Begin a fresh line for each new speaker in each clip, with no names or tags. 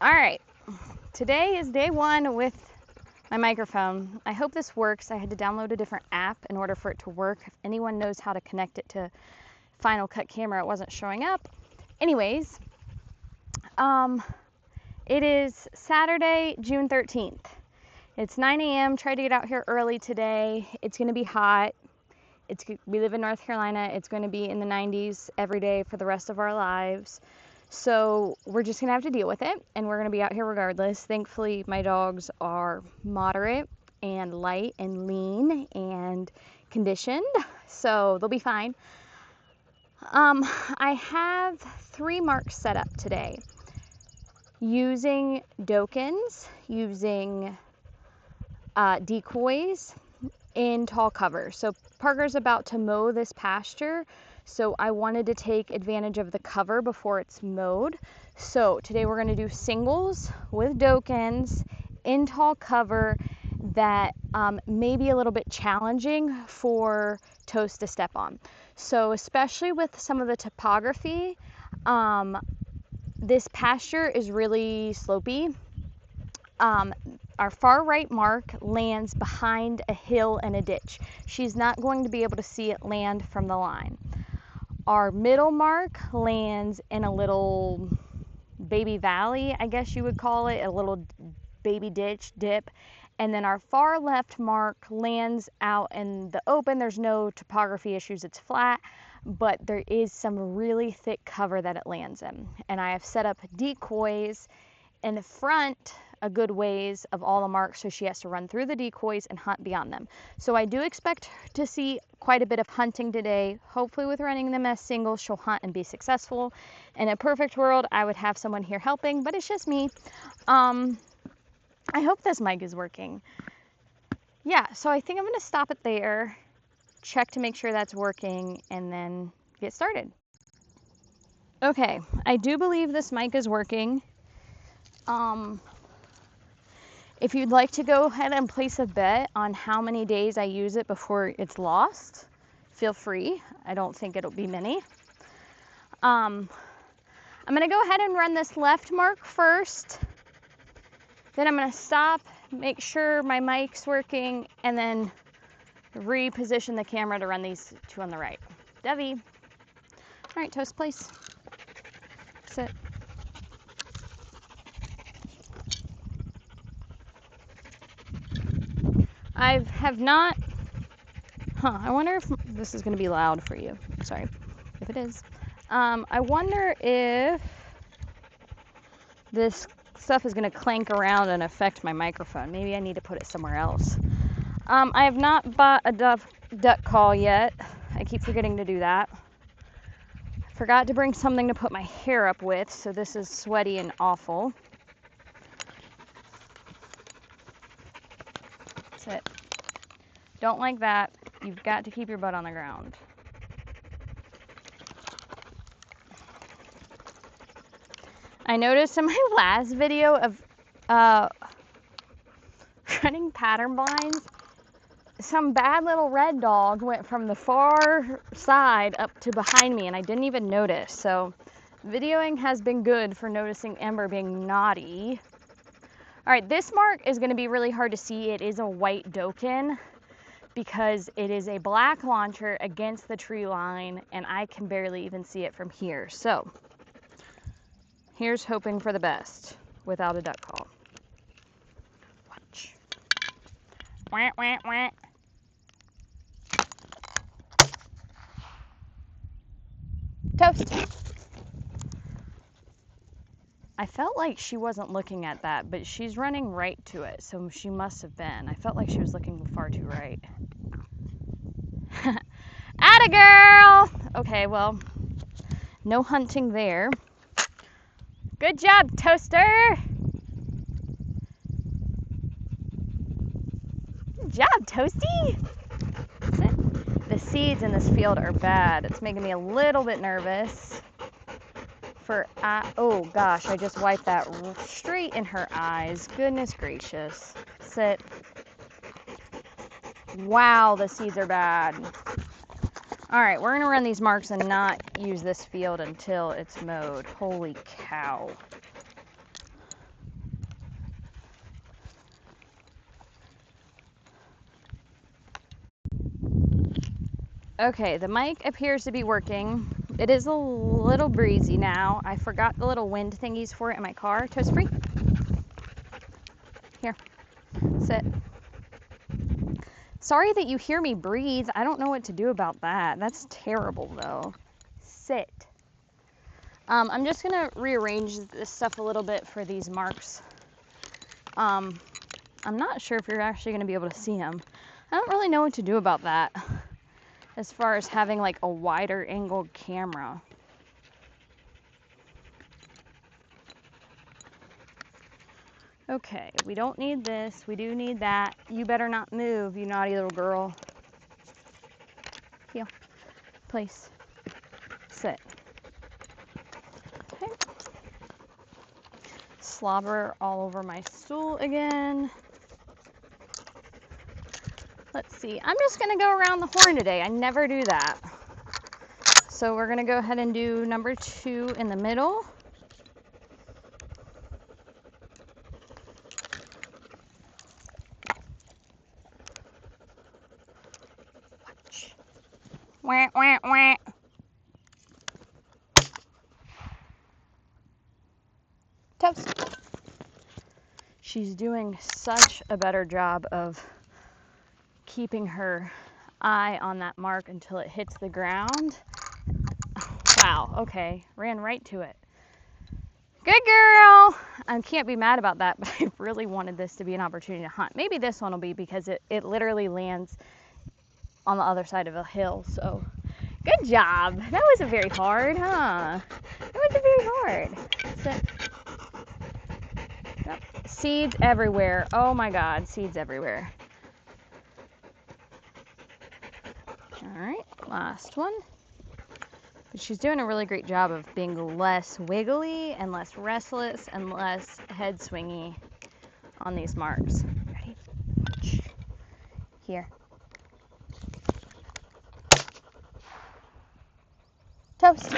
All right, today is day one with my microphone. I hope this works. I had to download a different app in order for it to work. If anyone knows how to connect it to Final Cut Camera, it wasn't showing up. Anyways, it is Saturday, June 13th. It's 9 a.m. Tried to get out here early today. It's going to be hot. We live in North Carolina. It's going to be in the 90s every day for the rest of our lives. So we're just going to have to deal with it, and we're going to be out here regardless. Thankfully, my dogs are moderate and light and lean and conditioned, so they'll be fine. I have 3 marks set up today using dokens, using decoys in tall cover. So Parker's about to mow this pasture, so I wanted to take advantage of the cover before it's mowed. So today we're going to do singles with dokens in tall cover that may be a little bit challenging for Toast to step on. So especially with some of the topography, this pasture is really slopey. Our far right mark lands behind a hill and a ditch. She's not going to be able to see it land from the line. Our middle mark lands in a little baby valley, I guess you would call it, a little baby ditch dip. And then our far left mark lands out in the open. There's no topography issues, it's flat, but there is some really thick cover that it lands in. And I have set up decoys in the front a good ways of all the marks, so she has to run through the decoys and hunt beyond them. So I do expect to see quite a bit of hunting today. Hopefully with running them as singles, she'll hunt and be successful. In a perfect world, I would have someone here helping, but it's just me. I hope this mic is working. Yeah, so I think I'm gonna stop it there, check to make sure that's working, and then get started. Okay, I do believe this mic is working. If you'd like to go ahead and place a bet on how many days I use it before it's lost, feel free. I don't think it'll be many. I'm gonna go ahead and run this left mark first. Then I'm gonna stop, make sure my mic's working, and then reposition the camera to run these 2 on the right. Devi. All right, Toast, place. Sit. I have not, I wonder if this is going to be loud for you. Sorry if it is. I wonder if this stuff is going to clank around and affect my microphone. Maybe I need to put it somewhere else. I have not bought a duck call yet. I keep forgetting to do that. Forgot to bring something to put my hair up with, so this is sweaty and awful. Sit. Don't like that. You've got to keep your butt on the ground. I noticed in my last video of running pattern blinds, some bad little red dog went from the far side up to behind me and I didn't even notice. So videoing has been good for noticing Ember being naughty. All right, this mark is going to be really hard to see. It is a white doken because it is a black launcher against the tree line and I can barely even see it from here. So here's hoping for the best without a duck call. Watch. Wah, wah, wah. Toast. I felt like she wasn't looking at that, but she's running right to it, so she must have been. I felt like she was looking far too right. Atta girl! Okay, well, no hunting there. Good job, Toaster! Good job, Toasty! The seeds in this field are bad. It's making me a little bit nervous. Oh gosh, I just wiped that straight in her eyes. Goodness gracious. Sit. Wow, the seeds are bad. All right, we're gonna run these marks and not use this field until it's mowed. Holy cow. Okay, the mic appears to be working. It is a little breezy now. I forgot the little wind thingies for it in my car. Toast free. Here, sit. Sorry that you hear me breathe. I don't know what to do about that. That's terrible though. Sit. I'm just gonna rearrange this stuff a little bit for these marks. I'm not sure if you're actually gonna be able to see them. I don't really know what to do about that as far as having like a wider angled camera. Okay, we don't need this. We do need that. You better not move, you naughty little girl. Heel. Place. Sit. Okay. Slobber all over my stool again. Let's see. I'm just going to go around the horn today. I never do that. So we're going to go ahead and do number 2 in the middle. Wah, wah, wah. Toast. She's doing such a better job of keeping her eye on that mark until it hits the ground. Wow, okay, ran right to it. Good girl. I can't be mad about that, but I really wanted this to be an opportunity to hunt. Maybe this one will be because it literally lands on the other side of a hill, so good job. That wasn't very hard, huh? That wasn't very hard. So, yep. Seeds everywhere. Oh my God, seeds everywhere. All right, last one. But she's doing a really great job of being less wiggly and less restless and less head swingy on these marks. Ready? Here. Toast.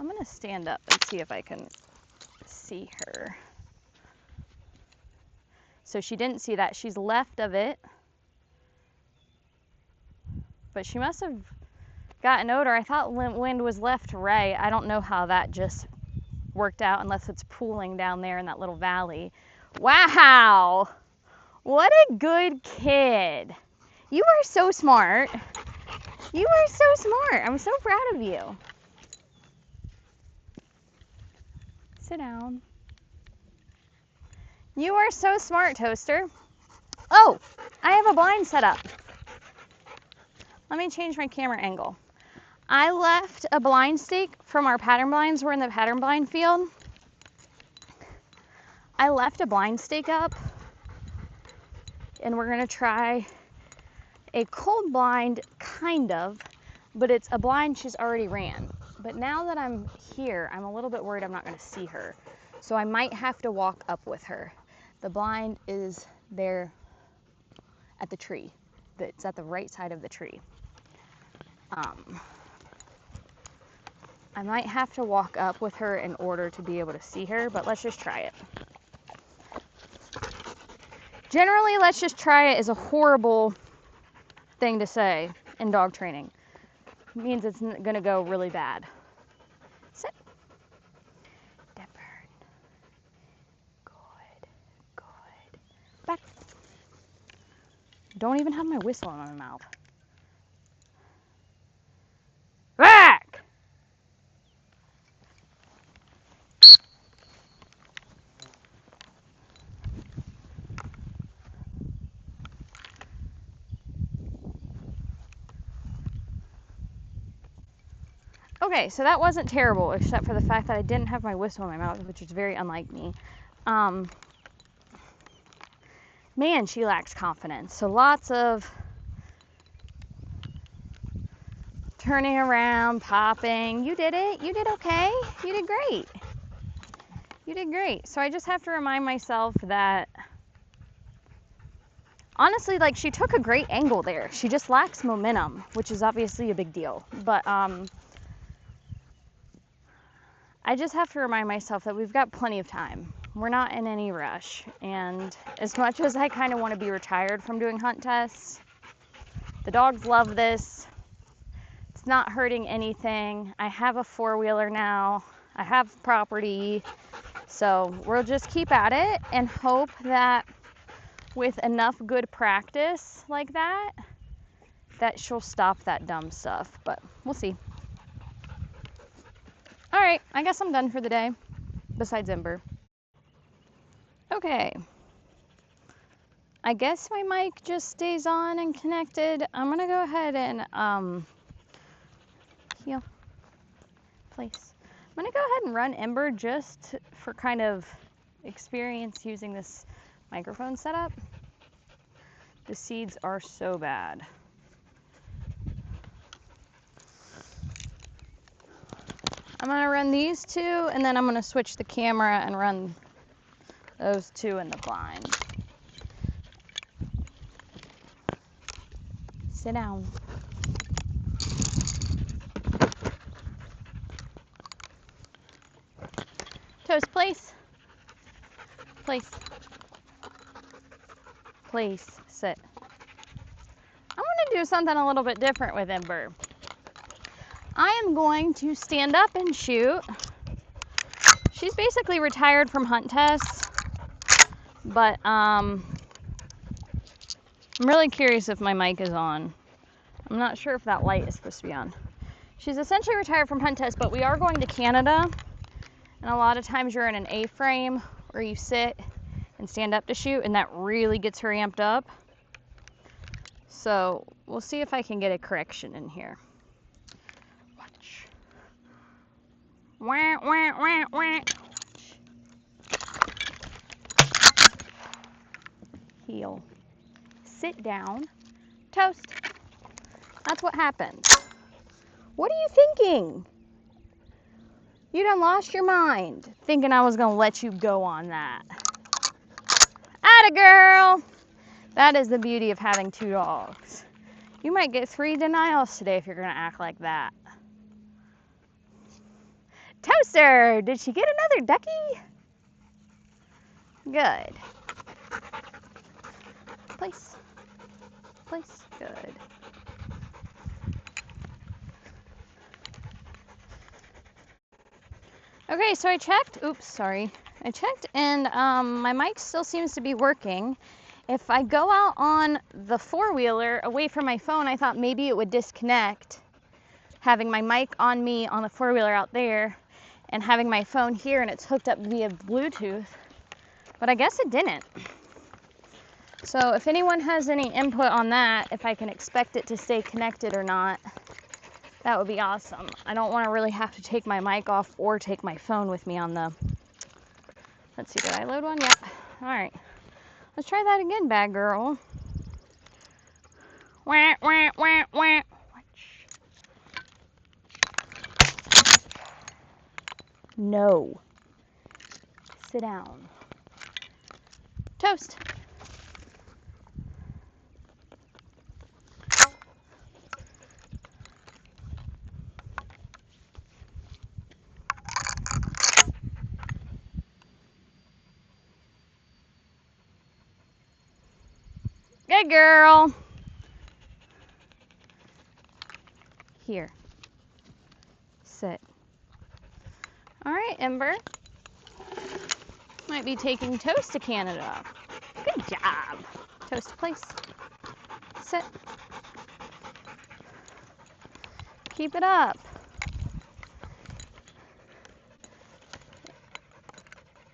I'm gonna stand up and see if I can see her. So she didn't see that. She's left of it. But she must have gotten odor. I thought wind was left to right. I don't know how that just worked out unless it's pooling down there in that little valley. Wow! What a good kid. You are so smart. You are so smart. I'm so proud of you. Sit down. You are so smart, Toaster. Oh, I have a blind set up. Let me change my camera angle. I left a blind stake from our pattern blinds. We're in the pattern blind field. I left a blind stake up, and we're gonna try a cold blind, kind of, but it's a blind she's already ran. But now that I'm here, I'm a little bit worried I'm not gonna see her. So I might have to walk up with her. The blind is there at the tree. It's at the right side of the tree. I might have to walk up with her in order to be able to see her, but let's just try it. Generally, let's just try it is a horrible thing to say in dog training. It means it's gonna go really bad. Sit. Deborn. Good. Good. Back. Don't even have my whistle in my mouth. Back! Okay, so that wasn't terrible, except for the fact that I didn't have my whistle in my mouth, which is very unlike me. Man, she lacks confidence. So lots of turning around, popping. You did it. You did okay. You did great. You did great. So I just have to remind myself that, honestly, like, she took a great angle there. She just lacks momentum, which is obviously a big deal. But I just have to remind myself that we've got plenty of time. We're not in any rush. And as much as I kind of want to be retired from doing hunt tests, the dogs love this. It's not hurting anything. I have a four-wheeler now. I have property. So we'll just keep at it and hope that with enough good practice like that, that she'll stop that dumb stuff. But we'll see. All right, I guess I'm done for the day, besides Ember. Okay. I guess my mic just stays on and connected. I'm gonna go ahead and heel, place. I'm gonna go ahead and run Ember just for kind of experience using this microphone setup. The seeds are so bad. I'm gonna run these two, and then I'm gonna switch the camera and run those two in the blind. Sit down. Toast, place. Place. Place. Sit. I'm going to do something a little bit different with Ember. I am going to stand up and shoot. She's basically retired from hunt tests, but I'm really curious if my mic is on. I'm not sure if that light is supposed to be on. She's essentially retired from hunt tests, but we are going to Canada, and a lot of times you're in an A-frame where you sit and stand up to shoot, and that really gets her amped up. So we'll see if I can get a correction in here. Watch. Wah, wah, wah, wah. Heel. Sit down. Toast. That's what happens. What are you thinking? You done lost your mind thinking I was gonna let you go on that. Atta girl! That is the beauty of having two dogs. You might get 3 denials today if you're gonna act like that. Toaster! Did she get another ducky? Good. Place. Place. Good. Okay, so I checked. Oops, sorry. I checked and my mic still seems to be working. If I go out on the four-wheeler away from my phone, I thought maybe it would disconnect, having my mic on me on the four-wheeler out there and having my phone here and it's hooked up via Bluetooth, but I guess it didn't. So if anyone has any input on that, if I can expect it to stay connected or not, that would be awesome. I don't want to really have to take my mic off or take my phone with me on the... Let's see, did I load one? Yep. All right. Let's try that again, bad girl. Wah, wah, wah, wah. No. Sit down. Toast. Good girl. Here. Sit. All right, Ember. Might be taking Toast to Canada. Good job. Toast, place. Sit. Keep it up.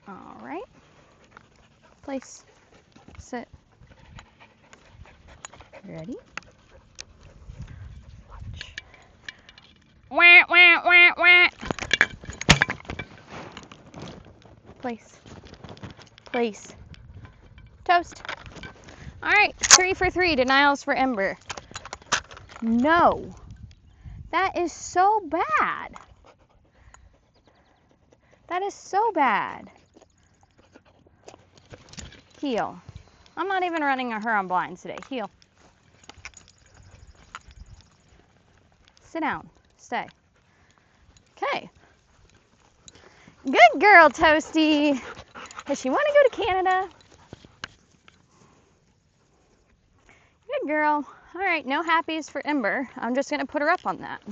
All right. Place. Sit. Ready? Watch. Wah, wah, wah, wah. Place. Place. Toast. All right, 3 for 3. Denials for Ember. No. That is so bad. That is so bad. Heel. I'm not even running her on blinds today. Heel. Sit down. Stay. Okay. Good girl, Toasty. Does she want to go to Canada? Good girl. All right, no happies for Ember. I'm just gonna put her up on that.